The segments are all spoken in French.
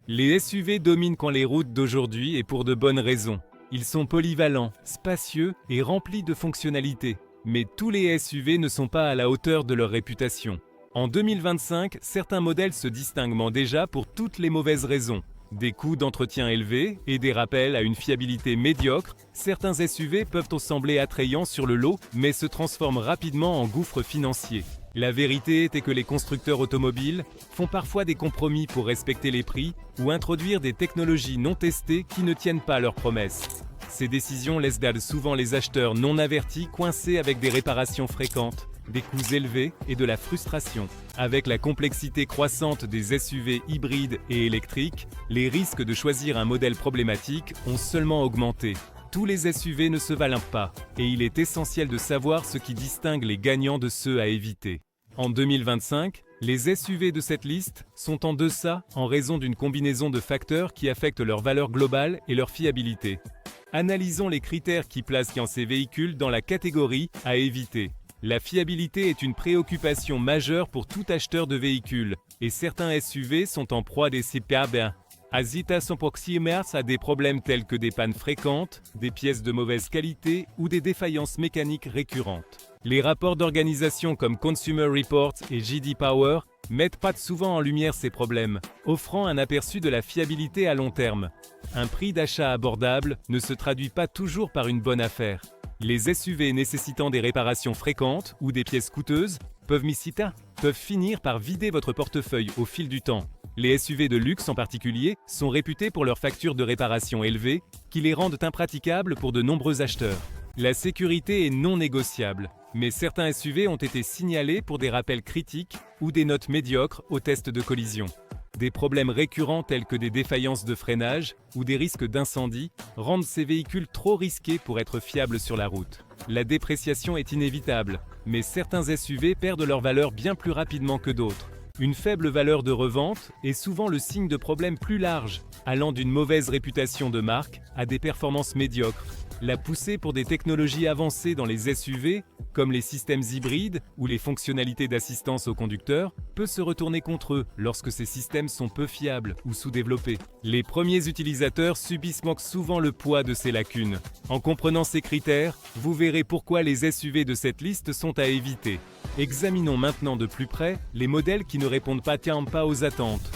Les SUV dominent les routes d'aujourd'hui et pour de bonnes raisons. Ils sont polyvalents, spacieux et remplis de fonctionnalités. Mais tous les SUV ne sont pas à la hauteur de leur réputation. En 2025, certains modèles se distinguent déjà pour toutes les mauvaises raisons. Des coûts d'entretien élevés et des rappels à une fiabilité médiocre, certains SUV peuvent sembler attrayants sur le lot, mais se transforment rapidement en gouffre financier. La vérité est que les constructeurs automobiles font parfois des compromis pour respecter les prix ou introduire des technologies non testées qui ne tiennent pas leurs promesses. Ces décisions laissent souvent les acheteurs non avertis coincés avec des réparations fréquentes, des coûts élevés et de la frustration. Avec la complexité croissante des SUV hybrides et électriques, les risques de choisir un modèle problématique ont seulement augmenté. Tous les SUV ne se valent pas, et il est essentiel de savoir ce qui distingue les gagnants de ceux à éviter. En 2025, les SUV de cette liste sont en deçà en raison d'une combinaison de facteurs qui affectent leur valeur globale et leur fiabilité. Analysons les critères qui placent ces véhicules dans la catégorie à éviter. La fiabilité est une préoccupation majeure pour tout acheteur de véhicules, et certains SUV sont en proie des CPAB. Sont proximés à des problèmes tels que des pannes fréquentes, des pièces de mauvaise qualité ou des défaillances mécaniques récurrentes. Les rapports d'organisation comme Consumer Reports et J.D. Power mettent souvent en lumière ces problèmes, offrant un aperçu de la fiabilité à long terme. Un prix d'achat abordable ne se traduit pas toujours par une bonne affaire. Les SUV nécessitant des réparations fréquentes ou des pièces coûteuses peuvent finir par vider votre portefeuille au fil du temps. Les SUV de luxe en particulier sont réputés pour leurs factures de réparation élevées qui les rendent impraticables pour de nombreux acheteurs. La sécurité est non négociable, mais certains SUV ont été signalés pour des rappels critiques ou des notes médiocres aux tests de collision. Des problèmes récurrents tels que des défaillances de freinage ou des risques d'incendie rendent ces véhicules trop risqués pour être fiables sur la route. La dépréciation est inévitable, mais certains SUV perdent leur valeur bien plus rapidement que d'autres. Une faible valeur de revente est souvent le signe de problèmes plus larges, allant d'une mauvaise réputation de marque à des performances médiocres. La poussée pour des technologies avancées dans les SUV, comme les systèmes hybrides ou les fonctionnalités d'assistance au conducteur, peut se retourner contre eux lorsque ces systèmes sont peu fiables ou sous-développés. Les premiers utilisateurs subissent souvent le poids de ces lacunes. En comprenant ces critères, vous verrez pourquoi les SUV de cette liste sont à éviter. Examinons maintenant de plus près les modèles qui ne répondent pas aux attentes.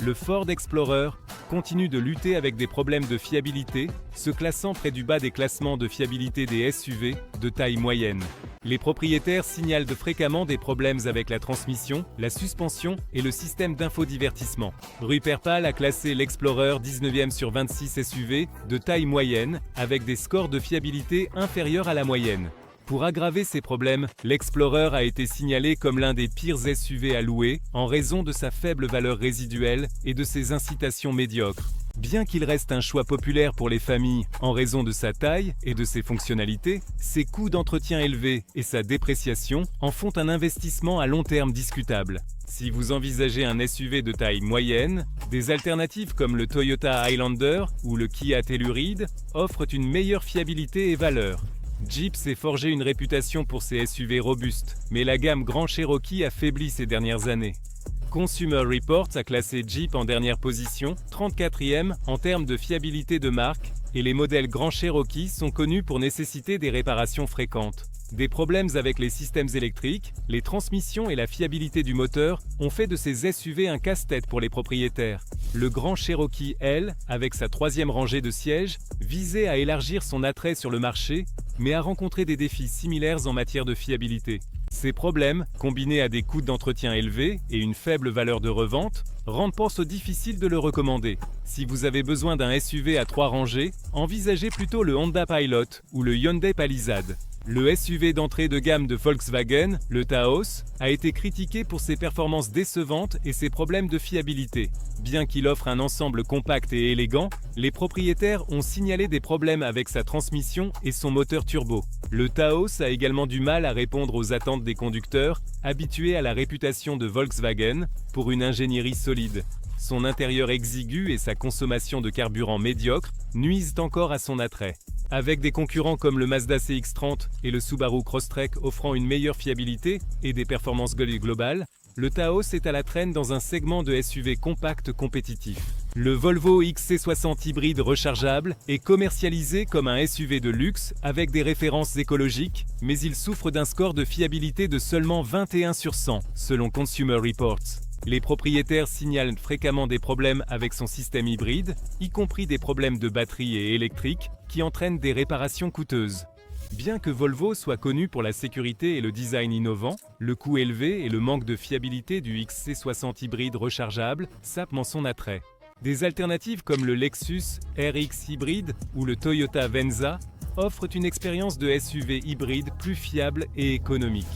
Le Ford Explorer continue de lutter avec des problèmes de fiabilité, se classant près du bas des classements de fiabilité des SUV de taille moyenne. Les propriétaires signalent fréquemment des problèmes avec la transmission, la suspension et le système d'infodivertissement. Rupert Pal a classé l'Explorer 19e sur 26 SUV de taille moyenne, avec des scores de fiabilité inférieurs à la moyenne. Pour aggraver ces problèmes, l'Explorer a été signalé comme l'un des pires SUV à louer en raison de sa faible valeur résiduelle et de ses incitations médiocres. Bien qu'il reste un choix populaire pour les familles en raison de sa taille et de ses fonctionnalités, ses coûts d'entretien élevés et sa dépréciation en font un investissement à long terme discutable. Si vous envisagez un SUV de taille moyenne, des alternatives comme le Toyota Highlander ou le Kia Telluride offrent une meilleure fiabilité et valeur. Jeep s'est forgé une réputation pour ses SUV robustes, mais la gamme Grand Cherokee a faibli ces dernières années. Consumer Reports a classé Jeep en dernière position, 34e en termes de fiabilité de marque, et les modèles Grand Cherokee sont connus pour nécessiter des réparations fréquentes. Des problèmes avec les systèmes électriques, les transmissions et la fiabilité du moteur ont fait de ces SUV un casse-tête pour les propriétaires. Le Grand Cherokee L, avec sa 3e rangée de sièges, visait à élargir son attrait sur le marché, mais a rencontré des défis similaires en matière de fiabilité. Ces problèmes, combinés à des coûts d'entretien élevés et une faible valeur de revente, rendent difficile de le recommander. Si vous avez besoin d'un SUV à 3 rangées, envisagez plutôt le Honda Pilot ou le Hyundai Palisade. Le SUV d'entrée de gamme de Volkswagen, le Taos, a été critiqué pour ses performances décevantes et ses problèmes de fiabilité. Bien qu'il offre un ensemble compact et élégant, les propriétaires ont signalé des problèmes avec sa transmission et son moteur turbo. Le Taos a également du mal à répondre aux attentes des conducteurs, habitués à la réputation de Volkswagen pour une ingénierie solide. Son intérieur exigu et sa consommation de carburant médiocre nuisent encore à son attrait. Avec des concurrents comme le Mazda CX-30 et le Subaru Crosstrek offrant une meilleure fiabilité et des performances globales, le Taos est à la traîne dans un segment de SUV compact compétitif. Le Volvo XC60 hybride rechargeable est commercialisé comme un SUV de luxe avec des références écologiques, mais il souffre d'un score de fiabilité de seulement 21 sur 100, selon Consumer Reports. Les propriétaires signalent fréquemment des problèmes avec son système hybride, y compris des problèmes de batterie et électrique, qui entraînent des réparations coûteuses. Bien que Volvo soit connu pour la sécurité et le design innovant, le coût élevé et le manque de fiabilité du XC60 hybride rechargeable sapent en son attrait. Des alternatives comme le Lexus RX hybride ou le Toyota Venza offrent une expérience de SUV hybride plus fiable et économique.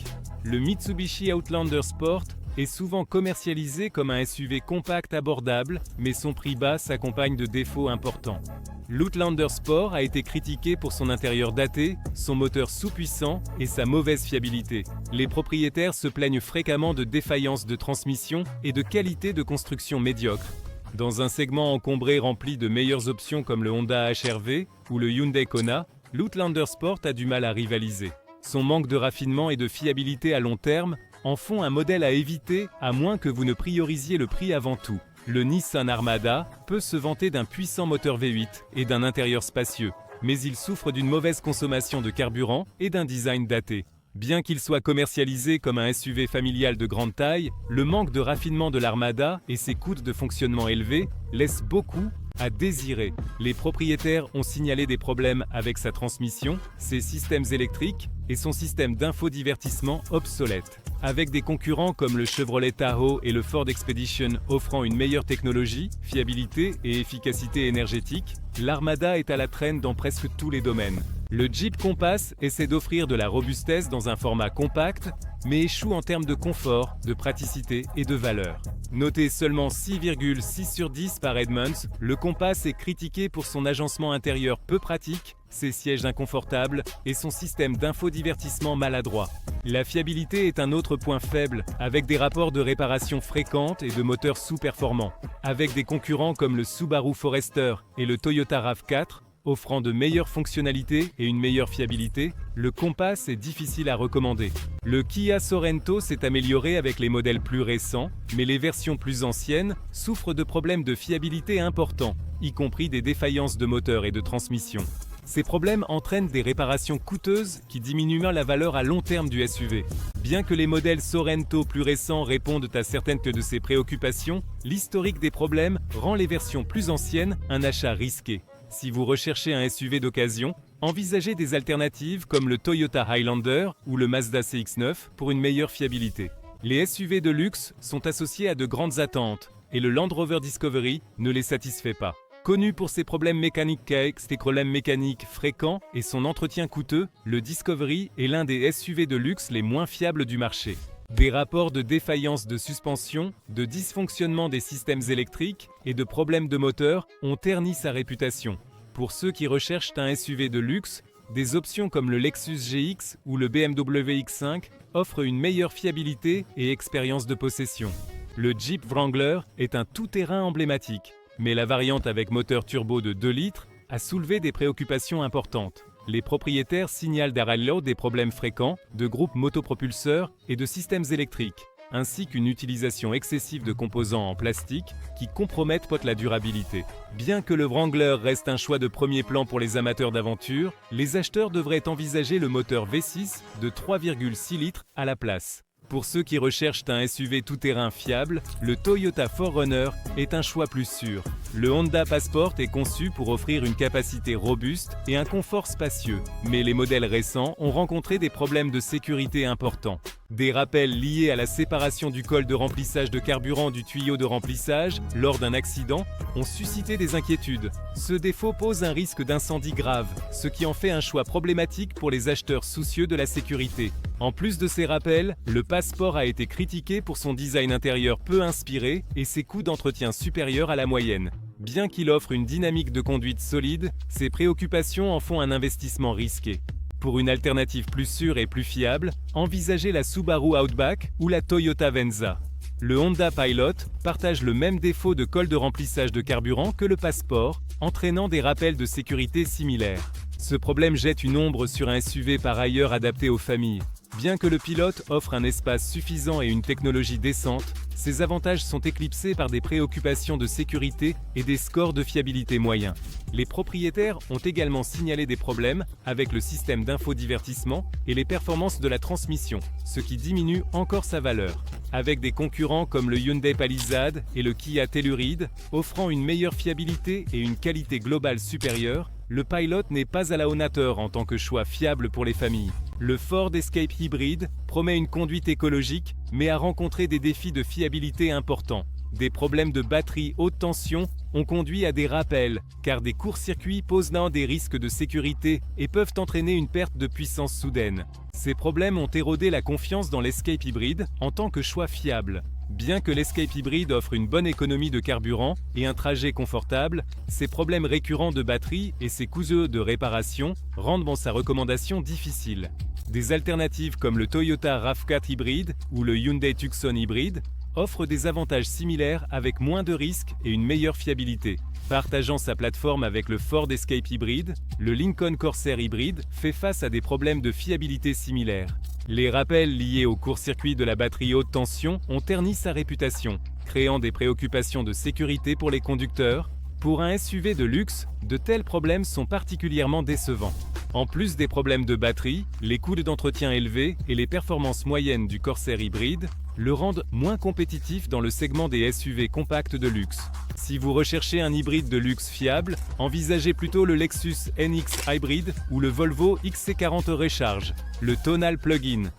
Le Mitsubishi Outlander Sport est souvent commercialisé comme un SUV compact abordable, mais son prix bas s'accompagne de défauts importants. L'Outlander Sport a été critiqué pour son intérieur daté, son moteur sous-puissant et sa mauvaise fiabilité. Les propriétaires se plaignent fréquemment de défaillances de transmission et de qualité de construction médiocre. Dans un segment encombré rempli de meilleures options comme le Honda HR-V ou le Hyundai Kona, l'Outlander Sport a du mal à rivaliser. Son manque de raffinement et de fiabilité à long terme en font un modèle à éviter à moins que vous ne priorisiez le prix avant tout. Le Nissan Armada peut se vanter d'un puissant moteur V8 et d'un intérieur spacieux, mais il souffre d'une mauvaise consommation de carburant et d'un design daté. Bien qu'il soit commercialisé comme un SUV familial de grande taille, le manque de raffinement de l'Armada et ses coûts de fonctionnement élevés laissent beaucoup à désirer. Les propriétaires ont signalé des problèmes avec sa transmission, ses systèmes électriques et son système d'infodivertissement obsolète. Avec des concurrents comme le Chevrolet Tahoe et le Ford Expedition offrant une meilleure technologie, fiabilité et efficacité énergétique, l'Armada est à la traîne dans presque tous les domaines. Le Jeep Compass essaie d'offrir de la robustesse dans un format compact, mais échoue en termes de confort, de praticité et de valeur. Noté seulement 6,6 sur 10 par Edmunds, le Compass est critiqué pour son agencement intérieur peu pratique, ses sièges inconfortables et son système d'infodivertissement maladroit. La fiabilité est un autre point faible, avec des rapports de réparation fréquentes et de moteurs sous-performants. Avec des concurrents comme le Subaru Forester et le Toyota RAV4, offrant de meilleures fonctionnalités et une meilleure fiabilité, le Compass est difficile à recommander. Le Kia Sorento s'est amélioré avec les modèles plus récents, mais les versions plus anciennes souffrent de problèmes de fiabilité importants, y compris des défaillances de moteur et de transmission. Ces problèmes entraînent des réparations coûteuses qui diminuent la valeur à long terme du SUV. Bien que les modèles Sorento plus récents répondent à certaines de ces préoccupations, l'historique des problèmes rend les versions plus anciennes un achat risqué. Si vous recherchez un SUV d'occasion, envisagez des alternatives comme le Toyota Highlander ou le Mazda CX-9 pour une meilleure fiabilité. Les SUV de luxe sont associés à de grandes attentes et le Land Rover Discovery ne les satisfait pas. Connu pour ses problèmes mécaniques fréquents et son entretien coûteux, le Discovery est l'un des SUV de luxe les moins fiables du marché. Des rapports de défaillance de suspension, de dysfonctionnement des systèmes électriques et de problèmes de moteur ont terni sa réputation. Pour ceux qui recherchent un SUV de luxe, des options comme le Lexus GX ou le BMW X5 offrent une meilleure fiabilité et expérience de possession. Le Jeep Wrangler est un tout-terrain emblématique, mais la variante avec moteur turbo de 2 litres a soulevé des préoccupations importantes. Les propriétaires signalent derrière des problèmes fréquents de groupes motopropulseurs et de systèmes électriques, ainsi qu'une utilisation excessive de composants en plastique qui compromettent la durabilité. Bien que le Wrangler reste un choix de premier plan pour les amateurs d'aventure, les acheteurs devraient envisager le moteur V6 de 3,6 litres à la place. Pour ceux qui recherchent un SUV tout-terrain fiable, le Toyota 4Runner est un choix plus sûr. Le Honda Passport est conçu pour offrir une capacité robuste et un confort spacieux, mais les modèles récents ont rencontré des problèmes de sécurité importants. Des rappels liés à la séparation du col de remplissage de carburant du tuyau de remplissage lors d'un accident ont suscité des inquiétudes. Ce défaut pose un risque d'incendie grave, ce qui en fait un choix problématique pour les acheteurs soucieux de la sécurité. En plus de ces rappels, le Passport a été critiqué pour son design intérieur peu inspiré et ses coûts d'entretien supérieurs à la moyenne. Bien qu'il offre une dynamique de conduite solide, ses préoccupations en font un investissement risqué. Pour une alternative plus sûre et plus fiable, envisagez la Subaru Outback ou la Toyota Venza. Le Honda Pilot partage le même défaut de col de remplissage de carburant que le Passport, entraînant des rappels de sécurité similaires. Ce problème jette une ombre sur un SUV par ailleurs adapté aux familles. Bien que le Pilot offre un espace suffisant et une technologie décente, ces avantages sont éclipsés par des préoccupations de sécurité et des scores de fiabilité moyens. Les propriétaires ont également signalé des problèmes avec le système d'infodivertissement et les performances de la transmission, ce qui diminue encore sa valeur. Avec des concurrents comme le Hyundai Palisade et le Kia Telluride, offrant une meilleure fiabilité et une qualité globale supérieure, le Pilot n'est pas à la hauteur en tant que choix fiable pour les familles. Le Ford Escape hybride promet une conduite écologique, mais a rencontré des défis de fiabilité importants. Des problèmes de batterie haute tension ont conduit à des rappels, car des courts-circuits posent là des risques de sécurité et peuvent entraîner une perte de puissance soudaine. Ces problèmes ont érodé la confiance dans l'Escape hybride en tant que choix fiable. Bien que l'Escape hybride offre une bonne économie de carburant et un trajet confortable, ses problèmes récurrents de batterie et ses coûts de réparation rendent sa recommandation difficile. Des alternatives comme le Toyota RAV4 hybride ou le Hyundai Tucson hybride offrent des avantages similaires avec moins de risques et une meilleure fiabilité. Partageant sa plateforme avec le Ford Escape hybride, le Lincoln Corsair hybride fait face à des problèmes de fiabilité similaires. Les rappels liés au court-circuit de la batterie haute tension ont terni sa réputation, créant des préoccupations de sécurité pour les conducteurs. Pour un SUV de luxe, de tels problèmes sont particulièrement décevants. En plus des problèmes de batterie, les coûts d'entretien élevés et les performances moyennes du Corsair hybride le rendent moins compétitif dans le segment des SUV compacts de luxe. Si vous recherchez un hybride de luxe fiable, envisagez plutôt le Lexus NX Hybrid ou le Volvo XC40 Recharge, le tonal plug-in.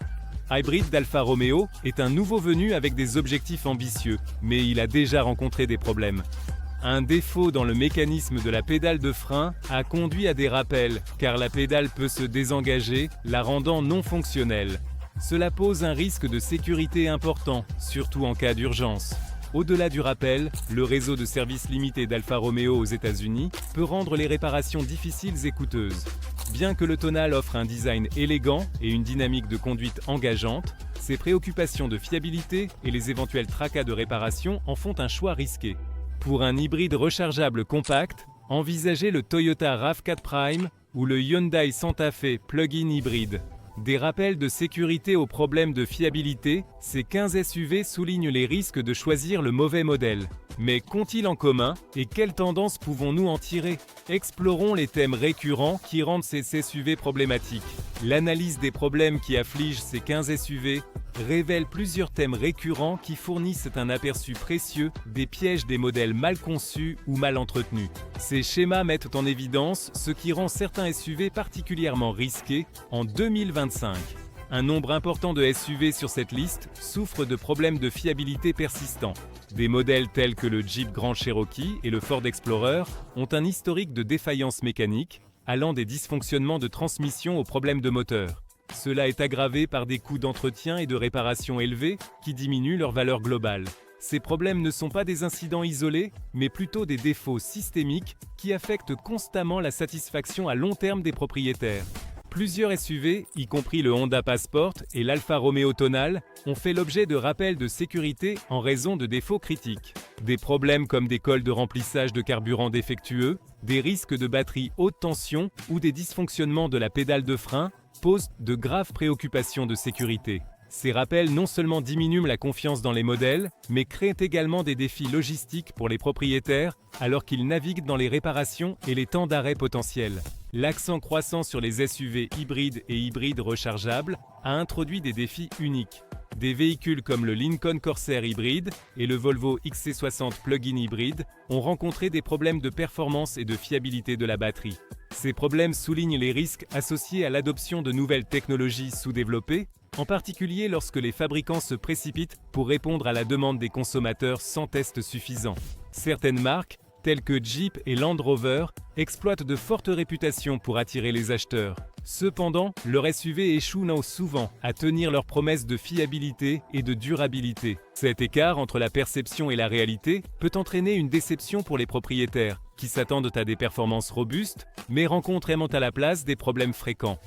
Hybrid d'Alfa Romeo est un nouveau venu avec des objectifs ambitieux, mais il a déjà rencontré des problèmes. Un défaut dans le mécanisme de la pédale de frein a conduit à des rappels, car la pédale peut se désengager, la rendant non fonctionnelle. Cela pose un risque de sécurité important, surtout en cas d'urgence. Au-delà du rappel, le réseau de services limité d'Alfa Romeo aux États-Unis peut rendre les réparations difficiles et coûteuses. Bien que le tonal offre un design élégant et une dynamique de conduite engageante, ses préoccupations de fiabilité et les éventuels tracas de réparation en font un choix risqué. Pour un hybride rechargeable compact, envisagez le Toyota RAV4 Prime ou le Hyundai Santa Fe plug-in hybride. Des rappels de sécurité aux problèmes de fiabilité, ces 15 SUV soulignent les risques de choisir le mauvais modèle. Mais qu'ont-ils en commun et quelles tendances pouvons-nous en tirer? Explorons les thèmes récurrents qui rendent ces SUV problématiques. L'analyse des problèmes qui affligent ces 15 SUV révèle plusieurs thèmes récurrents qui fournissent un aperçu précieux des pièges des modèles mal conçus ou mal entretenus. Ces schémas mettent en évidence ce qui rend certains SUV particulièrement risqués en 2025. Un nombre important de SUV sur cette liste souffrent de problèmes de fiabilité persistants. Des modèles tels que le Jeep Grand Cherokee et le Ford Explorer ont un historique de défaillance mécanique, allant des dysfonctionnements de transmission aux problèmes de moteur. Cela est aggravé par des coûts d'entretien et de réparation élevés qui diminuent leur valeur globale. Ces problèmes ne sont pas des incidents isolés, mais plutôt des défauts systémiques qui affectent constamment la satisfaction à long terme des propriétaires. Plusieurs SUV, y compris le Honda Passport et l'Alfa Romeo Tonal, ont fait l'objet de rappels de sécurité en raison de défauts critiques. Des problèmes comme des cols de remplissage de carburant défectueux, des risques de batterie haute tension ou des dysfonctionnements de la pédale de frein posent de graves préoccupations de sécurité. Ces rappels non seulement diminuent la confiance dans les modèles, mais créent également des défis logistiques pour les propriétaires alors qu'ils naviguent dans les réparations et les temps d'arrêt potentiels. L'accent croissant sur les SUV hybrides et hybrides rechargeables a introduit des défis uniques. Des véhicules comme le Lincoln Corsair hybride et le Volvo XC60 plug-in hybride ont rencontré des problèmes de performance et de fiabilité de la batterie. Ces problèmes soulignent les risques associés à l'adoption de nouvelles technologies sous-développées, en particulier lorsque les fabricants se précipitent pour répondre à la demande des consommateurs sans test suffisant. Certaines marques, telles que Jeep et Land Rover, exploitent de fortes réputations pour attirer les acheteurs. Cependant, leurs SUV échouent souvent à tenir leurs promesses de fiabilité et de durabilité. Cet écart entre la perception et la réalité peut entraîner une déception pour les propriétaires, qui s'attendent à des performances robustes, mais rencontrent à la place des problèmes fréquents.